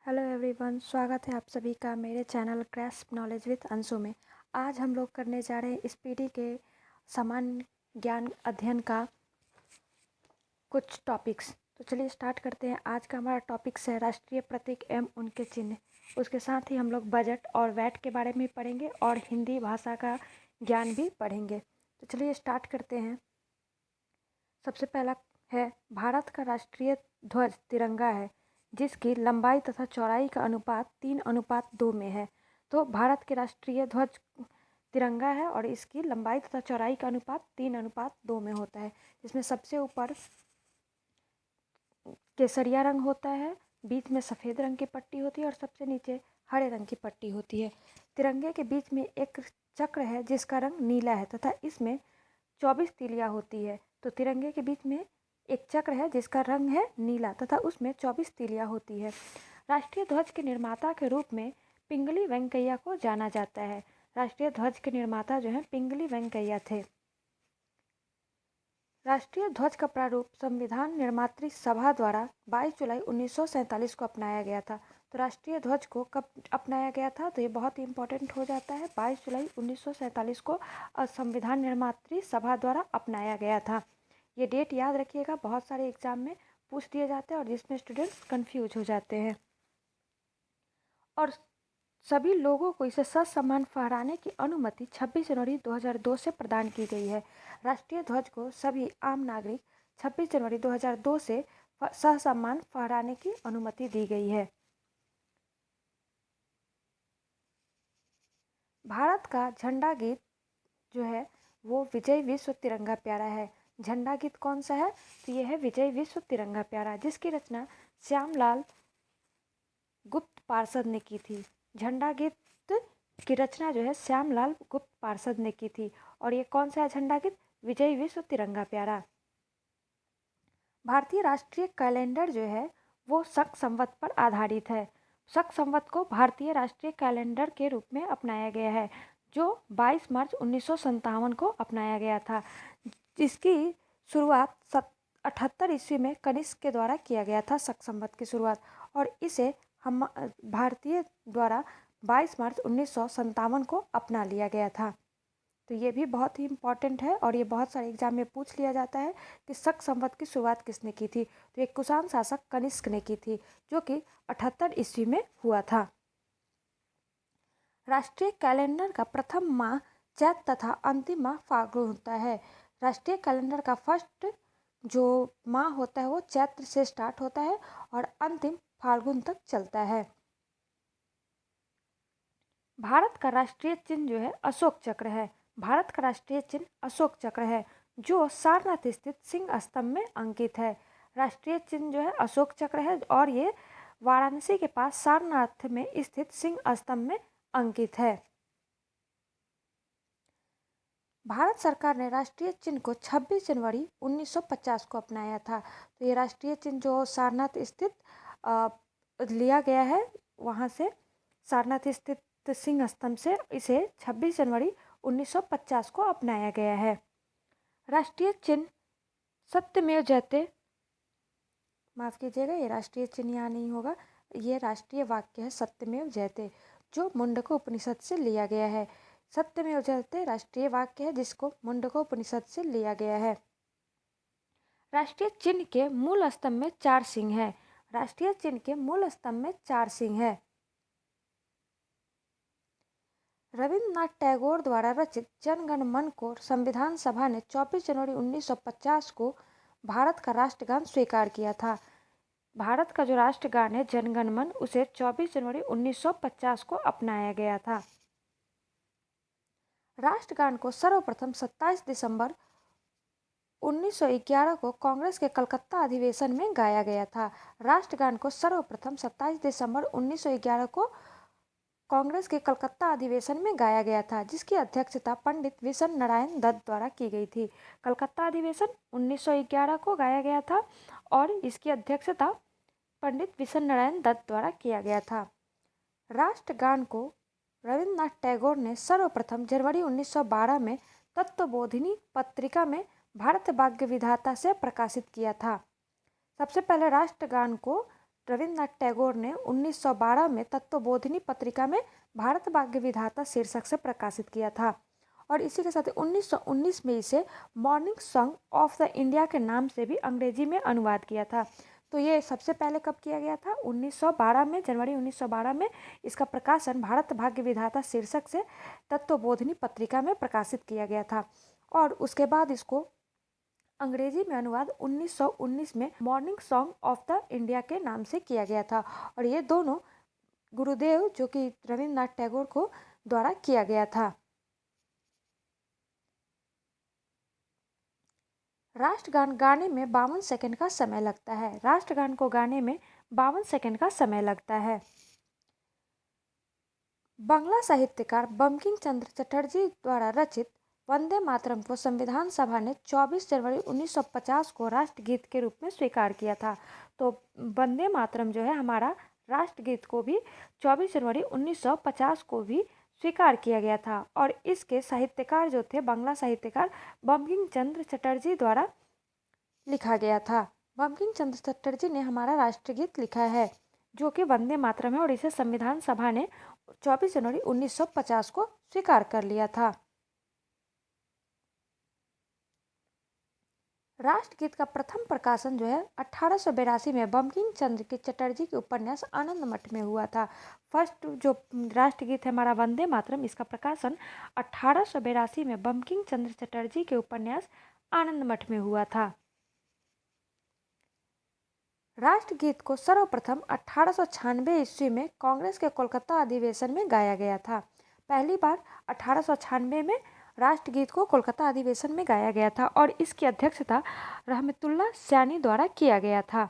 Hello everyone, स्वागत है आप सभी का मेरे channel crash knowledge with Anshu में। आज हम लोग करने जा रहे हैं स्पीडी के सामान्य ज्ञान अध्ययन का कुछ टॉपिक्स। तो चलिए स्टार्ट करते हैं। आज का हमारा टॉपिक्स है राष्ट्रीय प्रतीक एवं उनके चिन्ह। उसके साथ ही हम लोग बजट और वैट के बारे में पढ़ेंगे और हिंदी भाषा का ज्ञान भी पढ़ेंगे। तो चलिए स्टार्ट करते हैं। सबसे पहला है भारत का राष्ट्रीय ध्वज तिरंगा है, जिसकी लंबाई तथा चौड़ाई का अनुपात 3:2 में है। तो भारत के राष्ट्रीय ध्वज तिरंगा है और इसकी लंबाई तथा चौड़ाई का अनुपात 3:2 में होता है, जिसमें सबसे ऊपर केसरिया रंग होता है, बीच में सफ़ेद रंग की पट्टी होती है और सबसे नीचे हरे रंग की पट्टी होती है। तिरंगे के बीच में एक चक्र है जिसका रंग नीला है तथा इसमें 24 तीलियाँ होती है। तो तिरंगे के बीच में एक चक्र है जिसका रंग है नीला तथा उसमें 24 तीलियाँ होती है। राष्ट्रीय ध्वज के निर्माता के रूप में पिंगली वेंकैया को जाना जाता है। राष्ट्रीय ध्वज के निर्माता जो हैं पिंगली वेंकैया थे। राष्ट्रीय ध्वज का प्रारूप संविधान निर्मात्री सभा द्वारा 22 जुलाई 1947 को अपनाया गया था। तो राष्ट्रीय ध्वज को कब अपनाया गया था, तो ये बहुत ही इंपॉर्टेंट हो जाता है। 22 जुलाई 1947 को संविधान निर्मात्री सभा द्वारा अपनाया गया था। ये डेट याद रखिएगा, बहुत सारे एग्जाम में पूछ दिए जाते हैं और जिसमें स्टूडेंट्स कंफ्यूज हो जाते हैं। और सभी लोगों को इसे ससम्मान फहराने की अनुमति 26 जनवरी 2002 से प्रदान की गई है। राष्ट्रीय ध्वज को सभी आम नागरिक 26 जनवरी 2002 से ससम्मान फहराने की अनुमति दी गई है। भारत का झंडा गीत जो है वो विजय विश्व तिरंगा प्यारा है। झंडा गीत कौन सा है, तो ये है विजय विश्व तिरंगा प्यारा, जिसकी रचना श्यामलाल गुप्त पार्षद ने की थी। झंडा गीत की रचना जो है श्यामलाल गुप्त पार्षद ने की थी। और ये कौन सा है झंडा गीत, विजय विश्व तिरंगा प्यारा। भारतीय राष्ट्रीय कैलेंडर जो है वो शक संवत पर आधारित है। शक संवत को भारतीय राष्ट्रीय कैलेंडर के रूप में अपनाया गया है, जो 22 मार्च 1957 को अपनाया गया था, जिसकी शुरुआत 78 ईस्वी में कनिष्क के द्वारा किया गया था। शक संवत की शुरुआत, और इसे हम भारतीय द्वारा 22 मार्च 1957 को अपना लिया गया था। तो ये भी बहुत ही इम्पॉर्टेंट है और ये बहुत सारे एग्जाम में पूछ लिया जाता है कि शक संवत की शुरुआत किसने की थी। तो एक कुषाण शासक कनिष्क ने की थी, जो कि 78 ईस्वी में हुआ था। राष्ट्रीय कैलेंडर का प्रथम माह चैत्र तथा अंतिम माह फाल्गुन होता है। राष्ट्रीय कैलेंडर का फर्स्ट जो माह होता है वो चैत्र से स्टार्ट होता है और अंतिम फाल्गुन तक चलता है। भारत का राष्ट्रीय चिन्ह जो है अशोक चक्र है। भारत का राष्ट्रीय चिन्ह अशोक चक्र है, जो सारनाथ स्थित सिंह स्तंभ में अंकित है। राष्ट्रीय चिन्ह जो है अशोक चक्र है और ये वाराणसी के पास सारनाथ में स्थित सिंह स्तंभ में अंकित है। भारत सरकार ने राष्ट्रीय चिन्ह को 26 जनवरी 1950 को अपनाया था। तो ये राष्ट्रीय चिन्ह जो सारनाथ स्थित लिया गया है, वहाँ से सारनाथ स्थित सिंह स्तंभ से इसे 26 जनवरी 1950 को अपनाया गया है। राष्ट्रीय चिन्ह सत्यमेव जयते, माफ़ कीजिएगा, ये राष्ट्रीय चिन्ह यहाँ नहीं होगा, ये राष्ट्रीय वाक्य है सत्यमेव जयते, जो मुंडको उपनिषद से लिया गया है। सत्यमेव जयते राष्ट्रीय वाक्य है जिसको मुंडको उपनिषद से लिया गया है। राष्ट्रीय चिन्ह के मूल स्तंभ में 4 सिंह है। राष्ट्रीय चिन्ह के मूल स्तंभ में 4 सिंह है। रविन्द्रनाथ टैगोर द्वारा रचित जन गण मन को संविधान सभा ने 24 जनवरी 1950 को भारत का राष्ट्रगान स्वीकार किया था। भारत का जो राष्ट्रगान है जन गण मन, उसे 24 जनवरी 1950 को अपनाया गया था। राष्ट्रगान को सर्वप्रथम 27 दिसंबर 1911 को कांग्रेस के कलकत्ता अधिवेशन में गाया गया था। राष्ट्रगान को सर्वप्रथम 27 दिसंबर 1911 को कांग्रेस के कलकत्ता अधिवेशन में गाया गया था, जिसकी अध्यक्षता पंडित विशन नारायण दत्त द्वारा की गई थी। कलकत्ता अधिवेशन 1911 को गाया गया था और इसकी अध्यक्षता पंडित विशन नारायण दत्त द्वारा किया गया था। राष्ट्रगान को रविन्द्रनाथ टैगोर ने सर्वप्रथम जनवरी 1912 में तत्वबोधिनी पत्रिका में भारत भाग्य विधाता से प्रकाशित किया था। सबसे पहले राष्ट्रगान को रविन्द्रनाथ टैगोर ने 1912 में तत्वबोधिनी पत्रिका में भारत भाग्य विधाता शीर्षक से प्रकाशित किया था। और इसी के साथ 1919 में इसे morning song of the India के नाम से भी अंग्रेजी में अनुवाद किया था। तो ये सबसे पहले कब किया गया था? 1912 में, जनवरी 1912 में इसका प्रकाशन भारत भाग्य विधाता शीर्षक से तत्वबोधिनी पत्रिका में प्रकाशित किया गया था। और उसके बाद इसको अंग्रेजी में अनुवाद 1919 में morning song of the India के नाम से किया गया था। और ये दोनों गुरुदेव जो कि रविन्द्रनाथ टैगोर को द्वारा किया गया था। राष्ट्रगान गाने में 52 सेकंड का समय लगता है। राष्ट्रगान को गाने में 52 सेकंड का समय लगता है। बांग्ला साहित्यकार बंकिम चंद्र चटर्जी द्वारा रचित वंदे मातरम को संविधान सभा ने 24 जनवरी 1950 को राष्ट्रगीत के रूप में स्वीकार किया था। तो वंदे मातरम जो है हमारा राष्ट्रगीत को भी 24 जनवरी 1950 को भी स्वीकार किया गया था। और इसके साहित्यकार जो थे बांग्ला साहित्यकार बंकिम चंद्र चटर्जी द्वारा लिखा गया था। बंकिम चंद्र चटर्जी ने हमारा राष्ट्रगीत लिखा है जो कि वंदे मातरम है, और इसे संविधान सभा ने 24 जनवरी 1950 को स्वीकार कर लिया था। राष्ट्रगीत का प्रथम प्रकाशन जो है 1882 में बंकिम चंद्र के चटर्जी के उपन्यास आनंद मठ में हुआ था। फर्स्ट जो राष्ट्रगीत है हमारा वंदे मातरम, इसका प्रकाशन 1882 में बंकिम चंद्र चटर्जी के उपन्यास आनंद मठ में हुआ था। राष्ट्रगीत को सर्वप्रथम 1896 ईस्वी में कांग्रेस के कोलकाता अधिवेशन में गाया गया था। पहली बार 1896 में राष्ट्रगीत को कोलकाता अधिवेशन में गाया गया था और इसकी अध्यक्षता रहमतुल्लाह सैनी द्वारा किया गया था।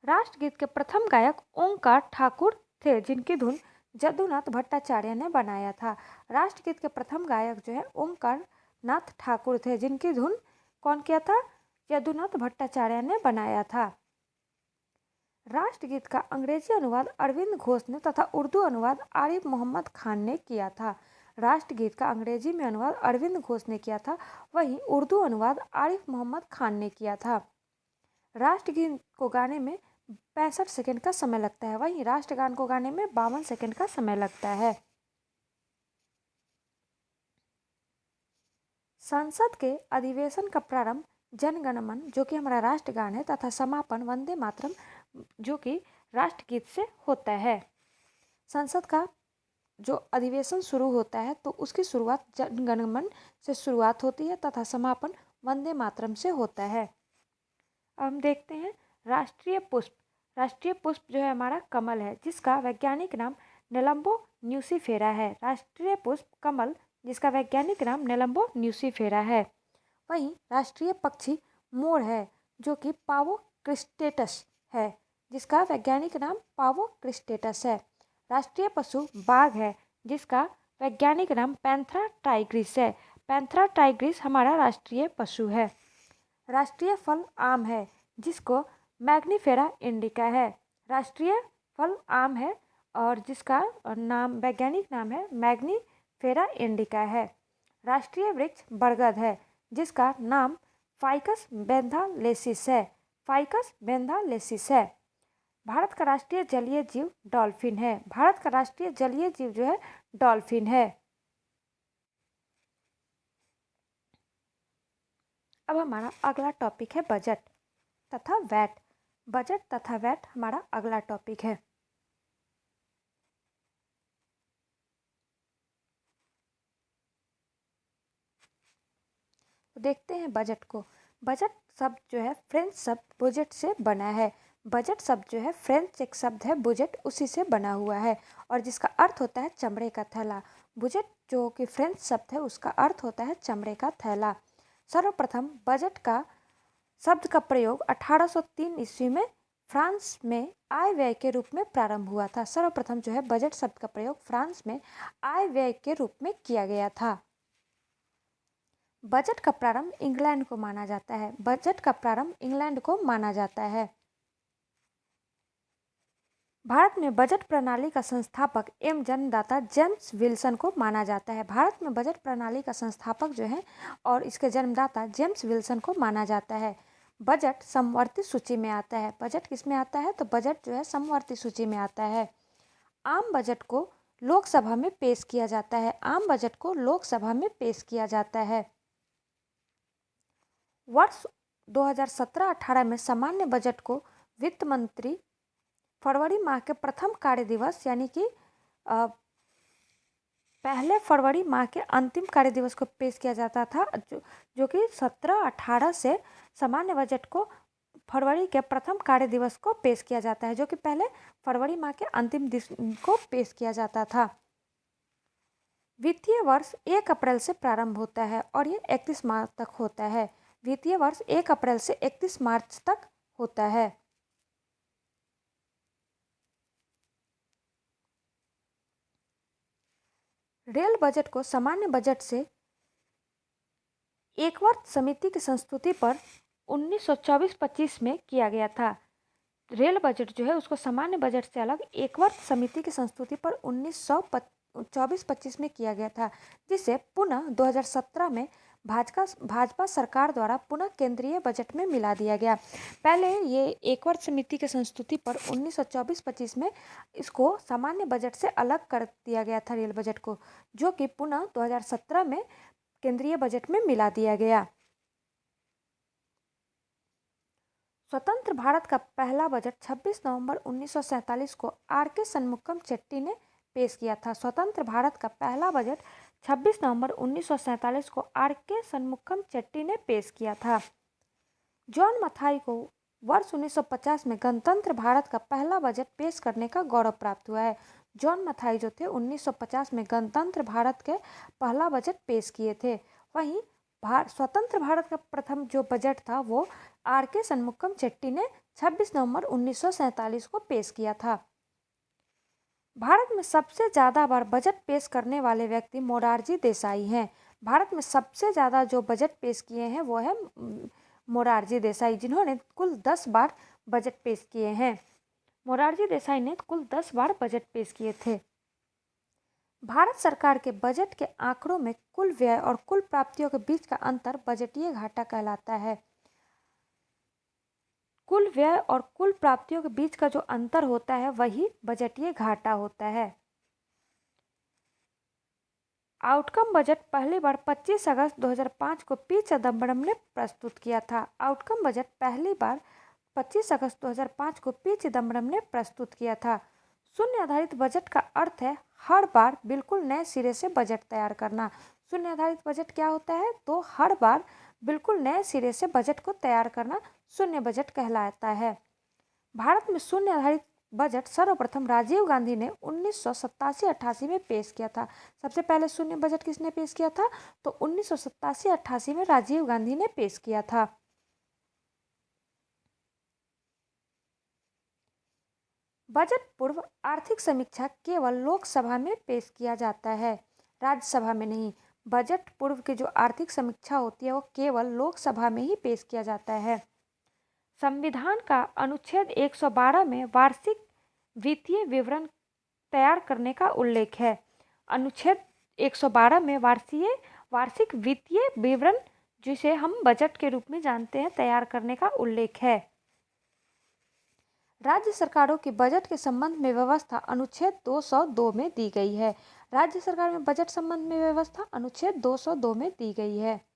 राष्ट्रगीत के प्रथम गायक ओंकार ठाकुर थे जिनकी धुन जदुनाथ भट्टाचार्य ने बनाया था। राष्ट्रगीत के प्रथम गायक जो है ओंकार नाथ ठाकुर थे जिनकी धुन कौन किया था? यदुनाथ भट्टाचार्य ने बनाया था। राष्ट्रगीत का अंग्रेजी अनुवाद अरविंद घोष ने तथा उर्दू अनुवाद आरिफ मोहम्मद खान ने किया था। राष्ट्रगीत का अंग्रेजी में अनुवाद अरविंद घोष ने किया था, वहीं उर्दू अनुवाद आरिफ मोहम्मद खान ने किया था। राष्ट्रगीत को गाने में 65 सेकंड का समय लगता है, वहीं राष्ट्रगान को गाने में 52 सेकंड का समय लगता है। संसद के अधिवेशन का प्रारंभ जन गण मन जो कि हमारा राष्ट्रगान है तथा समापन वंदे मातरम जो कि राष्ट्रगीत से होता है। संसद का जो अधिवेशन शुरू होता है तो उसकी शुरुआत जन गण मन से शुरुआत होती है तथा समापन वंदे मातरम से होता है। अब हम देखते हैं राष्ट्रीय पुष्प। राष्ट्रीय पुष्प जो है हमारा कमल है जिसका वैज्ञानिक नाम नेलम्बो न्यूसीफेरा है। राष्ट्रीय पुष्प कमल जिसका वैज्ञानिक नाम नेलम्बो न्यूसीफेरा है। वहीं राष्ट्रीय पक्षी मोर है जो कि पावो क्रिस्टेटस है जिसका वैज्ञानिक नाम पावो क्रिस्टेटस है। राष्ट्रीय पशु बाघ है जिसका वैज्ञानिक नाम पैंथरा टाइग्रिस है। पैंथरा टाइग्रिस हमारा राष्ट्रीय पशु है। राष्ट्रीय फल आम है जिसको मैग्नीफेरा इंडिका है। राष्ट्रीय फल आम है और जिसका नाम वैज्ञानिक नाम है मैग्नीफेरा इंडिका है। राष्ट्रीय वृक्ष बरगद है जिसका नाम फाइकस बेंथालेसिस है। फाइकस बेंथालेसिस है। भारत का राष्ट्रीय जलीय जीव डॉल्फिन है। भारत का राष्ट्रीय जलीय जीव जो है डॉल्फिन है। अब हमारा अगला टॉपिक है बजट तथा वैट। बजट तथा वैट हमारा अगला टॉपिक है। तो देखते हैं बजट को। बजट शब्द जो है फ्रेंच शब्द बुजेट से बना है। बजट शब्द जो है फ्रेंच एक शब्द है बुजेट, उसी से बना हुआ है और जिसका अर्थ होता है चमड़े का थैला। बुजेट जो कि फ्रेंच शब्द है उसका अर्थ होता है चमड़े का थैला। सर्वप्रथम बजट का शब्द का प्रयोग 1803 ईस्वी में फ्रांस में आय व्यय के रूप में प्रारंभ हुआ था। सर्वप्रथम जो है बजट शब्द का प्रयोग फ्रांस में आय व्यय के रूप में किया गया था। बजट का प्रारंभ इंग्लैंड को माना जाता है। बजट का प्रारंभ इंग्लैंड को माना जाता है। भारत में बजट प्रणाली का संस्थापक एवं जन्मदाता जेम्स विल्सन को माना जाता है। भारत में बजट प्रणाली का संस्थापक जो है और इसके जन्मदाता जेम्स विल्सन को माना जाता है। बजट समवर्ती सूची में आता है। बजट किस में आता है? तो बजट जो है समवर्ती सूची में आता है। आम बजट को लोकसभा में पेश किया जाता है। आम बजट को लोकसभा में पेश किया जाता है। वर्ष 2017-18 में सामान्य बजट को वित्त मंत्री फरवरी माह के प्रथम कार्य दिवस यानी कि पहले फरवरी माह के अंतिम कार्य दिवस को पेश किया जाता था, जो कि 17-18 से सामान्य बजट को फरवरी के प्रथम कार्य दिवस को पेश किया जाता है, जो कि पहले फरवरी माह के अंतिम दिन को पेश किया जाता था। वित्तीय वर्ष 1 अप्रैल से प्रारंभ होता है और ये 31 मार्च तक होता है। वित्तीय वर्ष 1 अप्रैल से 31 मार्च तक होता है। रेल बजट को सामान्य बजट से एक वर्ष समिति की संस्तुति पर 1924-25 में किया गया था। रेल बजट जो है उसको सामान्य बजट से अलग एक वर्ष समिति की संस्तुति पर 1924-25 में किया गया था, जिसे पुनः 2017 में भाजपा सरकार द्वारा पुनः केंद्रीय बजट में मिला दिया गया। पहले ये एक वर्ष समिति की संस्तुति पर 1924-25 में इसको सामान्य बजट से अलग कर दिया गया था रेल बजट को, जो कि पुनः 2017 में केंद्रीय बजट में मिला दिया गया। स्वतंत्र भारत का पहला बजट 26 नवंबर 1947 को आर.के. शनमुगम चेट्टी ने पेश किया था। स्वतंत्र भारत का पहला बजट 26 नवंबर 1947 को आर.के. शनमुगम चेट्टी ने पेश किया था। जॉन मथाई को वर्ष 1950 में गणतंत्र भारत का पहला बजट पेश करने का गौरव प्राप्त हुआ है। जॉन मथाई जो थे 1950 में गणतंत्र भारत के पहला बजट पेश किए थे। वहीं स्वतंत्र भारत का प्रथम जो बजट था वो आर.के. शनमुगम चेट्टी ने 26 नवंबर 1947 को पेश किया था। भारत में सबसे ज़्यादा बार बजट पेश करने वाले व्यक्ति मोरारजी देसाई हैं। भारत में सबसे ज़्यादा जो बजट पेश किए हैं वो है मोरारजी देसाई, जिन्होंने कुल 10 बार बजट पेश किए हैं। मोरारजी देसाई ने कुल 10 बार बजट पेश किए थे। भारत सरकार के बजट के आंकड़ों में कुल व्यय और कुल प्राप्तियों के बीच का अंतर बजटीय घाटा कहलाता है। कुल व्यय और कुल प्राप्तियों के बीच का जो अंतर होता है वही बजटीय घाटा होता है। आउटकम बजट पहली बार 25 अगस्त 2005 को पी चिदम्बरम ने प्रस्तुत किया था। आउटकम बजट पहली बार 25 अगस्त 2005 को पी चिदम्बरम ने प्रस्तुत किया था। शून्य आधारित बजट का अर्थ है हर बार बिल्कुल नए सिरे से बजट तैयार करना। शून्य आधारित बजट क्या होता है? तो हर बार बिल्कुल नए सिरे से बजट को तैयार करना शून्य बजट कहलाता है। भारत में शून्य आधारित बजट सर्वप्रथम राजीव गांधी ने 1987-88 में पेश किया था। सबसे पहले शून्य बजट किसने पेश किया था? तो 1987-88 में राजीव गांधी ने पेश किया था। बजट पूर्व आर्थिक समीक्षा केवल लोकसभा में पेश किया जाता है, राज्यसभा में नहीं। बजट पूर्व की जो आर्थिक समीक्षा होती है वो केवल लोकसभा में ही पेश किया जाता है। संविधान का अनुच्छेद 112 में वार्षिक वित्तीय विवरण तैयार करने का उल्लेख है। अनुच्छेद 112 में वार्षिक वित्तीय विवरण, जिसे हम बजट के रूप में जानते हैं, तैयार करने का उल्लेख है। राज्य सरकारों की बजट के संबंध में व्यवस्था अनुच्छेद 202 में दी गई है। राज्य सरकार में बजट संबंध में व्यवस्था अनुच्छेद 202 में दी गई है।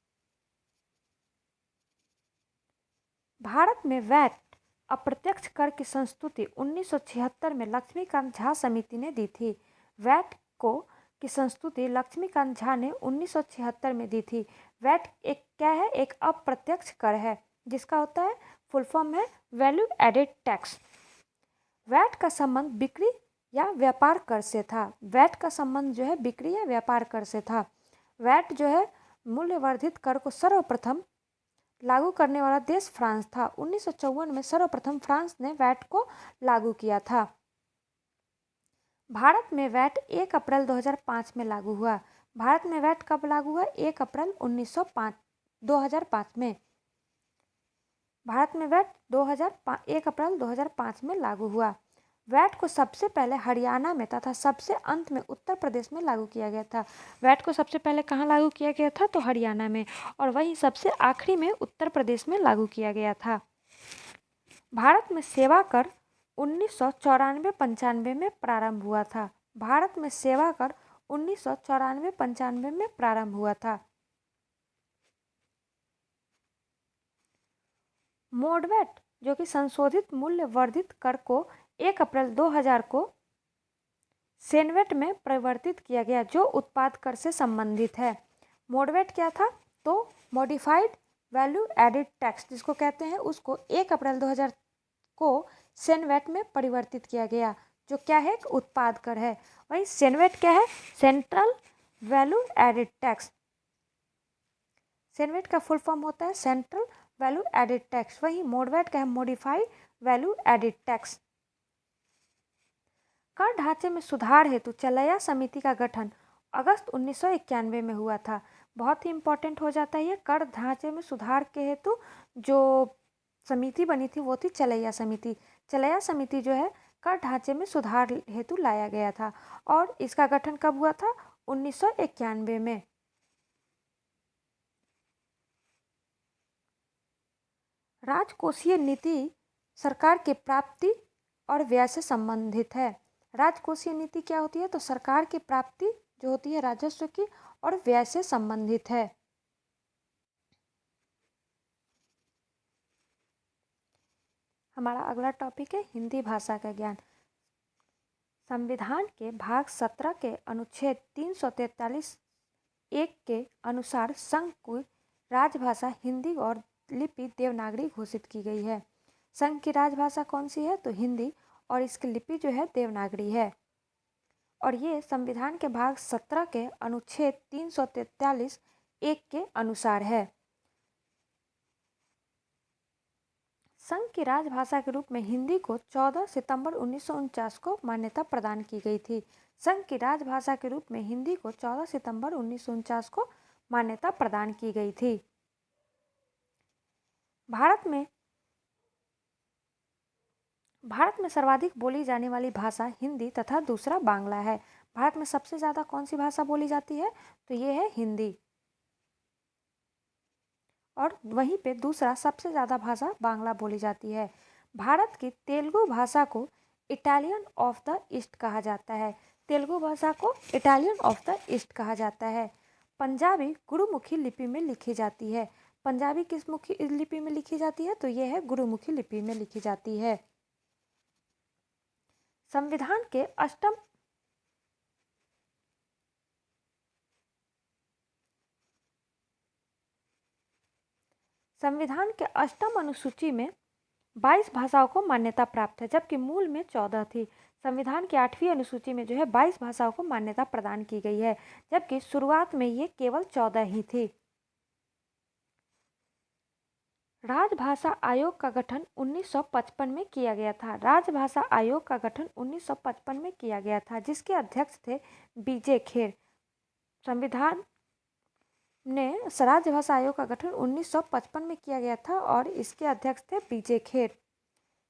भारत में वैट अप्रत्यक्ष कर की संस्तुति 1976 में लक्ष्मीकांत झा समिति ने दी थी। वैट को की संस्तुति लक्ष्मीकांत झा ने 1976 में दी थी। वैट एक क्या है? एक अप्रत्यक्ष कर है, जिसका होता है फुल फॉर्म है वैल्यू एडेड टैक्स। वैट का संबंध बिक्री या व्यापार कर से था। वैट का संबंध जो है बिक्री या व्यापार कर से था। वैट जो है मूल्यवर्धित कर को सर्वप्रथम लागू करने वाला देश फ्रांस था। 1954 में सर्वप्रथम फ्रांस ने वैट को लागू किया था। भारत में वैट 1 अप्रैल 2005 में लागू हुआ। भारत में वैट कब लागू हुआ? 1 अप्रैल 2005 में। भारत में वैट 1 अप्रैल 2005 में लागू हुआ। वैट को सबसे पहले हरियाणा में तथा सबसे अंत में उत्तर प्रदेश में लागू किया गया था। वैट को सबसे पहले कहाँ लागू किया गया था? तो हरियाणा में, और वहीं सबसे आखिरी में उत्तर प्रदेश में लागू किया गया था। भारत में सेवा कर 1994-95 में प्रारंभ हुआ था। भारत में सेवा कर 1994-95 में प्रारंभ हुआ था। मोडवैट जो कि संशोधित मूल्य वर्धित कर को 1 अप्रैल 2000 को सेनवेट में परिवर्तित किया गया, जो उत्पाद कर से संबंधित है। मोडवैट क्या था? तो मॉडिफाइड वैल्यू एडिड टैक्स जिसको कहते हैं, उसको 1 अप्रैल 2000 को सेनवेट में परिवर्तित किया गया, जो क्या है? उत्पाद कर है। वही सेनवेट क्या है? Central value added tax. CENVAT का फुल फॉर्म होता है सेंट्रल वैल्यू एडिड टैक्स। वही मोडवैट का है मॉडिफाइड वैल्यू एडिड टैक्स। कर ढांचे में सुधार हेतु चलैया समिति का गठन अगस्त 1991 में हुआ था। बहुत ही इंपॉर्टेंट हो जाता है ये। कर ढांचे में सुधार के हेतु जो समिति बनी थी वो थी चलैया समिति। चलैया समिति जो है कर ढांचे में सुधार हेतु लाया गया था, और इसका गठन कब हुआ था? 1991 में। राजकोषीय नीति सरकार के प्राप्ति और व्यय से संबंधित है। राजकोषीय नीति क्या होती है? तो सरकार की प्राप्ति जो होती है राजस्व की और व्यय से संबंधित है। हमारा अगला टॉपिक है हिंदी भाषा का ज्ञान। संविधान के भाग 17 के अनुच्छेद 343(1) के अनुसार संघ की राजभाषा हिंदी और लिपि देवनागरी घोषित की गई है। संघ की राजभाषा कौन सी है? तो हिंदी, और इसकी लिपि जो है देवनागरी है। और ये संविधान के भाग 17 के अनुच्छेद 343(1) के अनुसार है। संघ की राजभाषा के रूप में हिंदी को 14 सितंबर 1949 को मान्यता प्रदान की गई थी। संघ की राजभाषा के रूप में हिंदी को 14 सितंबर 1949 को मान्यता प्रदान की गई थी। भारत में सर्वाधिक बोली जाने वाली भाषा हिंदी तथा दूसरा बांग्ला है। भारत में सबसे ज़्यादा कौन सी भाषा बोली जाती है? तो ये है हिंदी, और वहीं पे दूसरा सबसे ज़्यादा भाषा बांग्ला बोली जाती है। भारत की तेलुगु भाषा को इटालियन ऑफ द ईस्ट कहा जाता है। तेलुगु भाषा को इटालियन ऑफ द ईस्ट कहा जाता है। पंजाबी गुरुमुखी लिपि में लिखी जाती है। पंजाबी किस मुखी लिपि में लिखी जाती है? तो ये है गुरुमुखी लिपि में लिखी जाती है। संविधान के अष्टम अनुसूची में 22 भाषाओं को मान्यता प्राप्त है, जबकि मूल में 14 थी। संविधान की 8वीं अनुसूची में जो है 22 भाषाओं को मान्यता प्रदान की गई है, जबकि शुरुआत में ये केवल 14 ही थी। राजभाषा आयोग का गठन 1955 में किया गया था। राजभाषा आयोग का गठन 1955 में किया गया था, जिसके अध्यक्ष थे बीजे खेर। संविधान ने राजभाषा आयोग का गठन 1955 में किया गया था, और इसके अध्यक्ष थे बीजे खेर।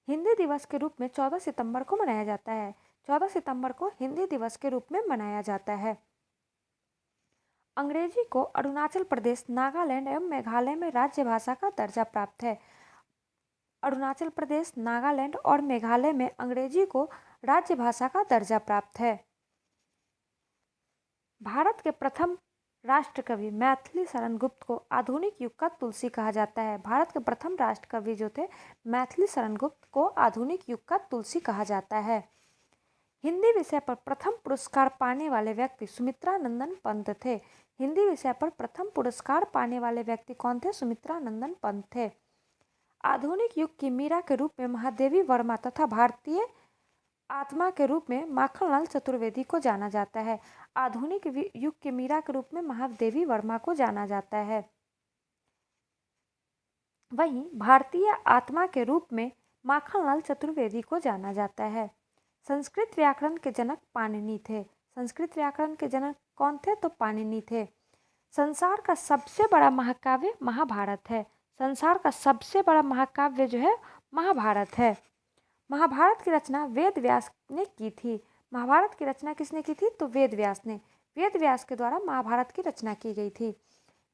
हिंदी दिवस के रूप में 14 सितंबर को मनाया जाता है। 14 सितंबर को हिंदी दिवस के रूप में मनाया जाता है। अंग्रेजी को अरुणाचल प्रदेश, नागालैंड एवं मेघालय में राज्य भाषा का दर्जा प्राप्त है। अरुणाचल प्रदेश, नागालैंड और मेघालय में अंग्रेजी को राज्य भाषा का दर्जा प्राप्त है। भारत के प्रथम राष्ट्रकवि मैथिली शरण गुप्त को आधुनिक युग का तुलसी कहा जाता है। भारत के प्रथम राष्ट्रकवि जो थे मैथिली शरण गुप्त को आधुनिक युग का तुलसी कहा जाता है। हिंदी विषय पर प्रथम पुरस्कार पाने वाले व्यक्ति सुमित्रा नंदन पंत थे। हिंदी विषय पर प्रथम पुरस्कार पाने वाले व्यक्ति कौन थे? सुमित्रा नंदन पंत थे। आधुनिक युग की मीरा के रूप में महादेवी वर्मा तथा भारतीय आत्मा के रूप में माखनलाल चतुर्वेदी को जाना जाता है। आधुनिक युग के मीरा के रूप में महादेवी वर्मा को जाना जाता है। वहीं भारतीय आत्मा के रूप में माखनलाल चतुर्वेदी को जाना जाता है। संस्कृत व्याकरण के जनक पाणिनि थे। संस्कृत व्याकरण के जनक कौन थे? तो पाणिनि थे। संसार का सबसे बड़ा महाकाव्य महाभारत है। संसार का सबसे बड़ा महाकाव्य जो है महाभारत है। महाभारत की रचना वेद व्यास ने की थी। महाभारत की रचना किसने की थी? तो वेद व्यास ने। वेद व्यास के द्वारा महाभारत की रचना की गई थी।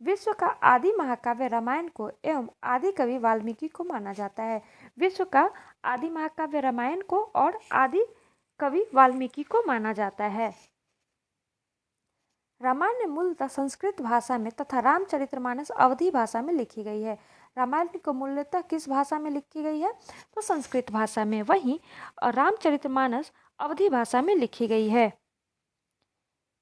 विश्व का आदि महाकाव्य रामायण को एवं आदि कवि वाल्मीकि को माना जाता है। विश्व का आदि महाकाव्य रामायण को और आदि कवि वाल्मीकि को माना जाता है। रामायण मूलतः संस्कृत भाषा में तथा रामचरितमानस अवधी भाषा में लिखी गई है। रामायण को मूलतः किस भाषा में लिखी गई है? तो संस्कृत भाषा में। वहीं रामचरितमानस अवधी भाषा में लिखी गई है।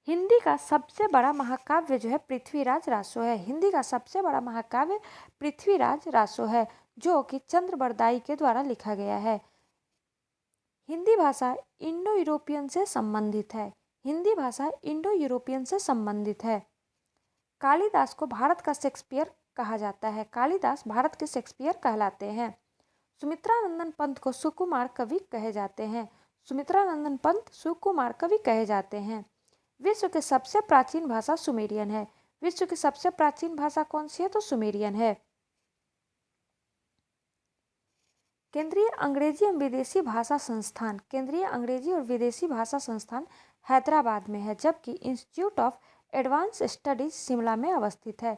हिंदी का सबसे बड़ा महाकाव्य जो है पृथ्वीराज रासो है। हिंदी का सबसे बड़ा महाकाव्य पृथ्वीराज रासो है, जो कि चंद्रबरदाई के द्वारा लिखा गया है। हिंदी भाषा इंडो यूरोपियन से संबंधित है। हिंदी भाषा इंडो यूरोपियन से संबंधित है। कालिदास को भारत का शेक्सपियर कहा जाता है। कालिदास भारत के शेक्सपियर कहलाते हैं। सुमित्रानंदन पंत को सुकुमार कवि कहे जाते हैं। सुमित्रानंदन पंत सुकुमार कवि कहे जाते हैं। विश्व की सबसे प्राचीन भाषा सुमेरियन है। विश्व की सबसे प्राचीन भाषा कौन सी है? तो सुमेरियन है। केंद्रीय अंग्रेजी एवं विदेशी भाषा संस्थान, केंद्रीय अंग्रेजी और विदेशी भाषा संस्थान हैदराबाद में है, जबकि institute of advance studies Shimla में अवस्थित है।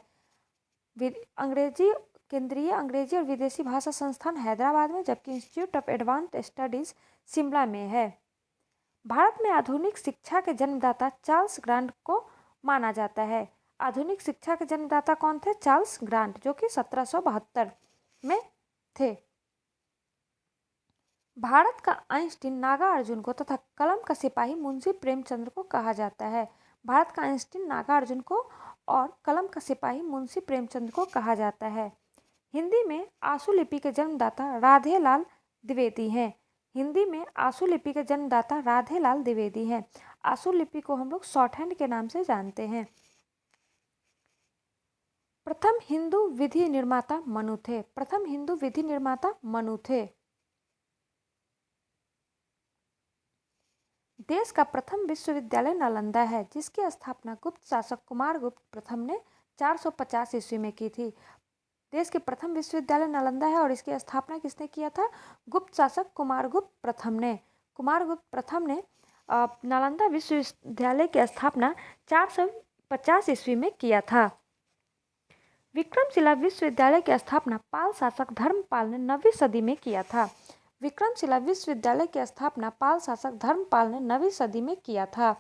केंद्रीय अंग्रेजी और विदेशी भाषा संस्थान हैदराबाद में, जबकि institute of advance studies Shimla में है। भारत में आधुनिक शिक्षा के जन्मदाता चार्ल्स ग्रांट को माना जाता है। आधुनिक शिक्षा के जन्मदाता कौन थे? चार्ल्स ग्रांट, जो कि 1772 में थे। भारत का आइंस्टीन नागार्जुन को तथा कलम का सिपाही मुंशी प्रेमचंद्र को कहा जाता है। भारत का आइंस्टीन नागार्जुन को और कलम का सिपाही मुंशी प्रेमचंद्र को कहा जाता है। हिंदी में आशु लिपि के जन्मदाता राधेलाल द्विवेदी हैं। हिंदी में आशु लिपि के जन्मदाता राधेलाल द्विवेदी हैं। आशु लिपि को हम लोग शॉर्ट हैंड के नाम से जानते हैं। प्रथम हिंदू विधि निर्माता मनु थे। प्रथम हिंदू विधि निर्माता मनु थे। देश का प्रथम विश्वविद्यालय नालंदा है, जिसकी स्थापना गुप्त शासक कुमारगुप्त प्रथम ने 450 ईस्वी में की थी। देश के प्रथम विश्वविद्यालय नालंदा है और इसकी स्थापना किसने किया था? गुप्त शासक कुमारगुप्त प्रथम ने। कुमारगुप्त प्रथम ने नालंदा विश्वविद्यालय की स्थापना 450 ईस्वी में किया था। विक्रमशिला विश्वविद्यालय की स्थापना पाल शासक धर्मपाल ने 9वीं सदी में किया था। विक्रमशिला विश्वविद्यालय की स्थापना पाल शासक धर्मपाल ने 9वीं सदी में किया था।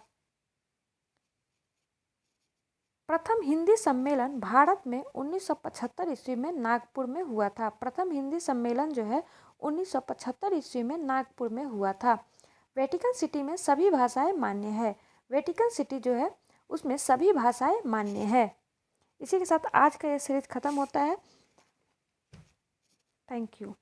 प्रथम हिंदी सम्मेलन भारत में 1975 ईस्वी में नागपुर में हुआ था। प्रथम हिंदी सम्मेलन जो है 1975 ईस्वी में नागपुर में हुआ था। वेटिकन सिटी में सभी भाषाएं मान्य है। वेटिकन सिटी जो है उसमें सभी भाषाएं मान्य है। इसी के साथ आज का ये सीरीज खत्म होता है। Thank you.